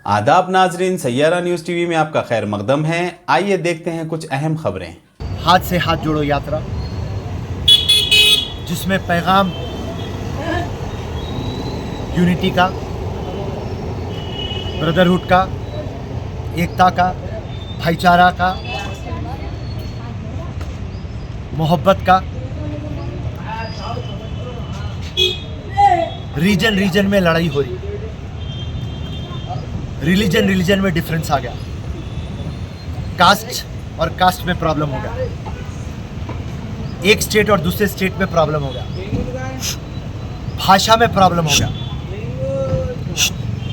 आदाब नाजरीन, Saiyaara news TV में आपका खैर मकदम है। आइए देखते हैं कुछ अहम खबरें। हाथ से हाथ जोड़ो यात्रा, जिसमें पैगाम यूनिटी का, ब्रदरहुड का, एकता का, भाईचारा का, मोहब्बत का। रीजन में लड़ाई हो रही, रिलीजन में डिफरेंस आ गया, कास्ट और कास्ट में प्रॉब्लम हो गया, एक स्टेट और दूसरे स्टेट में प्रॉब्लम हो गया, भाषा में प्रॉब्लम हो गया।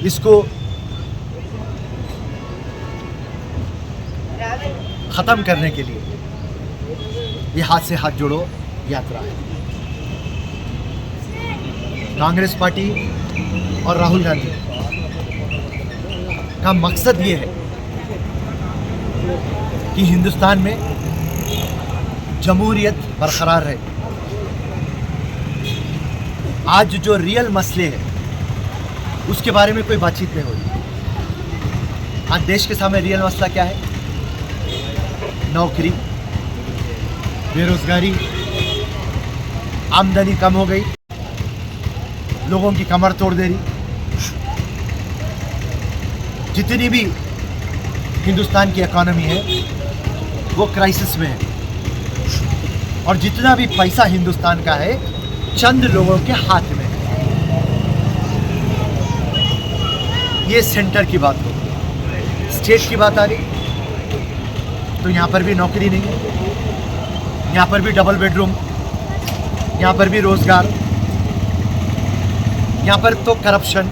इसको खत्म करने के लिए ये हाथ से हाथ जोड़ो यात्रा है। कांग्रेस पार्टी और राहुल गांधी का मकसद ये है कि हिंदुस्तान में जमहूरियत बरकरार रहे। आज जो रियल मसले हैं उसके बारे में कोई बातचीत नहीं हो रही। आज देश के सामने रियल मसला क्या है? नौकरी, बेरोजगारी, आमदनी कम हो गई, लोगों की कमर तोड़ दे रही। जितनी भी हिंदुस्तान की इकोनॉमी है वो क्राइसिस में है, और जितना भी पैसा हिंदुस्तान का है चंद लोगों के हाथ में है। ये सेंटर की बात हो, स्टेट की बात आ रही तो यहाँ पर भी नौकरी नहीं है, यहाँ पर भी डबल बेडरूम, यहाँ पर भी रोजगार, यहाँ पर तो करप्शन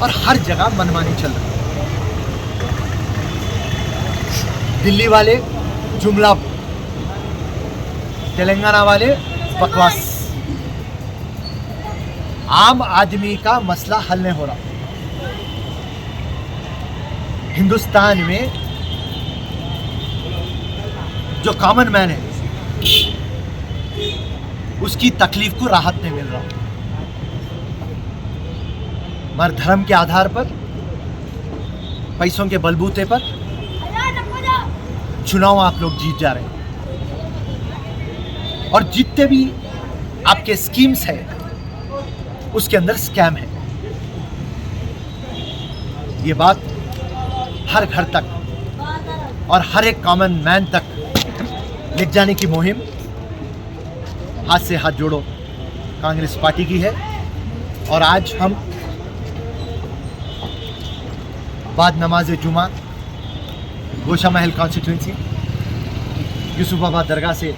और हर जगह मनमानी चल रही है। दिल्ली वाले जुमला, तेलंगाना वाले बकवास। आम आदमी का मसला हल नहीं हो रहा। हिंदुस्तान में जो कॉमन मैन है उसकी तकलीफ को राहत नहीं मिल रहा। मगर धर्म के आधार पर, पैसों के बलबूते पर चुनाव आप लोग जीत जा रहे हैं, और जितने भी आपके स्कीम्स है उसके अंदर स्कैम है। ये बात हर घर तक और हर एक कॉमन मैन तक ले जाने की मुहिम हाथ से हाथ जोड़ो कांग्रेस पार्टी की है। और आज हम बाद नमाज जुमा गोशा महल कॉन्स्टिट्यूंसी यूसुफाबाद दरगाह से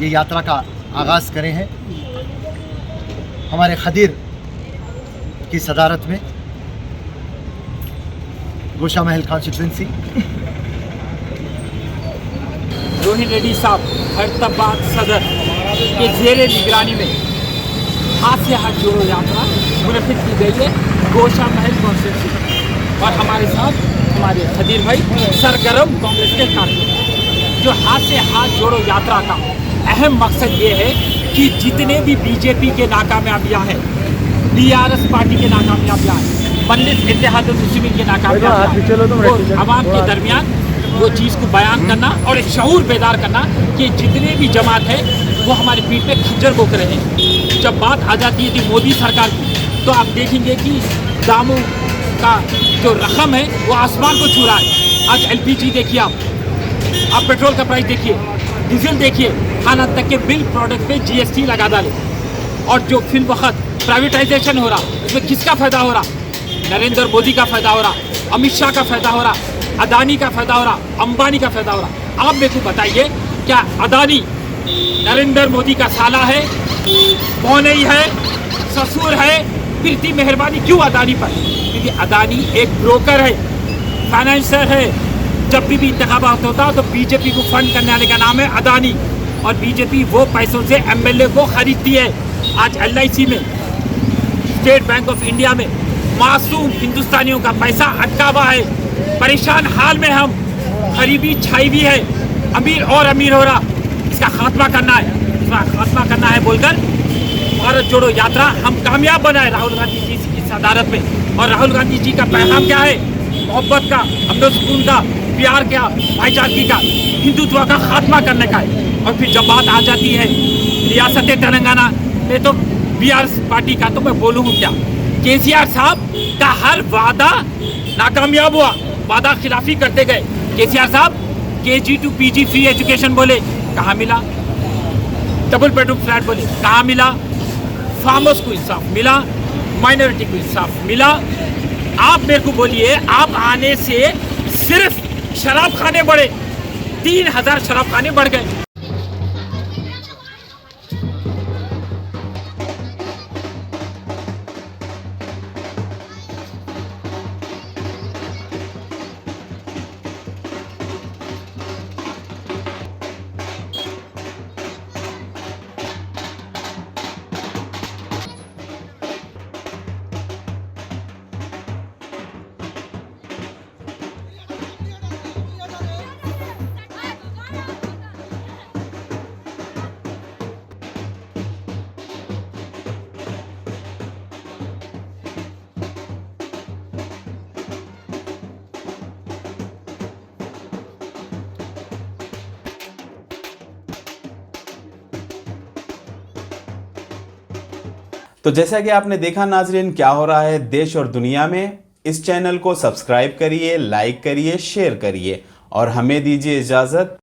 ये यात्रा का आगाज़ करे हैं। हमारे खदीर की सदारत में गोशा महल कॉन्स्टिट्यूंसी रोहित रेड्डी साहब हैदराबाद सदर के ज़ेरे निगरानी में हाथ से हाथ जोड़ो यात्रा मुनक़िद की गई है गोशा महल कॉन्स्टिट्यूंसी। और हमारे साथ हमारे खदीर भाई सरगर्म कांग्रेस के कारकुन। जो हाथ से हाथ जोड़ो यात्रा का अहम मकसद ये है कि जितने भी बीजेपी के नाकामयाबियाँ हैं, बीआरएस पार्टी के नाकामयाबियाँ हैं, मजलिस इत्तेहादुल मुस्लिमीन के नाकामयाबियाँ हैं, वो आवाम के दरमियान वो चीज़ को बयान करना और एक शऊर बेदार करना कि जितने भी जमात है वो हमारी पीठ पे खंजर बोक रहे हैं। जब बात आ जाती है मोदी सरकार की तो आप देखेंगे कि दामों का जो रकम है वो आसमान को छू रहा है। आज एलपीजी देखिए, आप पेट्रोल का प्राइस देखिए, डीजल देखिए, खाना तक के बिल प्रोडक्ट पे जीएसटी लगा डाले। और जो फिल वक्त प्राइवेटाइजेशन हो रहा, उसमें किसका फ़ायदा हो रहा? नरेंद्र मोदी का फ़ायदा हो रहा, अमित शाह का फ़ायदा हो रहा, अदानी का फ़ायदा हो रहा, अंबानी का फ़ायदा हो रहा। आप मेरे को बताइए, क्या अदानी नरेंद्र मोदी का साला है? कौनई है? ससुर है? फिर इतनी मेहरबानी क्यों अदानी पर? क्योंकि अदानी एक ब्रोकर है, फाइनेंसर है। जब भी इंतखाबात होता तो बीजेपी को फंड करने वाले का नाम है अदानी, और बीजेपी वो पैसों से एमएलए को खरीदती है। आज एलआईसी में, स्टेट बैंक ऑफ इंडिया में मासूम हिंदुस्तानियों का पैसा अटका हुआ है। परेशान हाल में हम, गरीबी छाई हुई है, अमीर और अमीर हो रहा। इसका खात्मा करना है, इसका खात्मा करना है बोलकर भारत जोड़ो यात्रा हम कामयाब बनाए राहुल गांधी जी की सदारत में। और राहुल गांधी जी का पैगाम क्या है? मोहब्बत का, अमन सुकून का, प्यार का, भाईचारगी का, हिंदुत्व का खात्मा करने का है। और फिर जब बात आ जाती है रियासत तेलंगाना में तो बीआर पार्टी का, तो मैं बोलूँ क्या? केसीआर साहब का हर वादा नाकामयाब हुआ, वादा खिलाफी करते गए। केसीआर साहब KG to PG free education बोले, कहाँ मिला? डबल बेडरूम फ्लैट बोले, कहाँ मिला? फार्मर्स को इंसाफ मिला? माइनॉरिटी को इंसाफ मिला? आप मेरे को बोलिए, आप आने से सिर्फ शराब खाने बढ़े, 3000 शराब खाने बढ़ गए। तो जैसा कि आपने देखा नाजरीन, क्या हो रहा है देश और दुनिया में। इस चैनल को सब्सक्राइब करिए, लाइक करिए, शेयर करिए और हमें दीजिए इजाजत।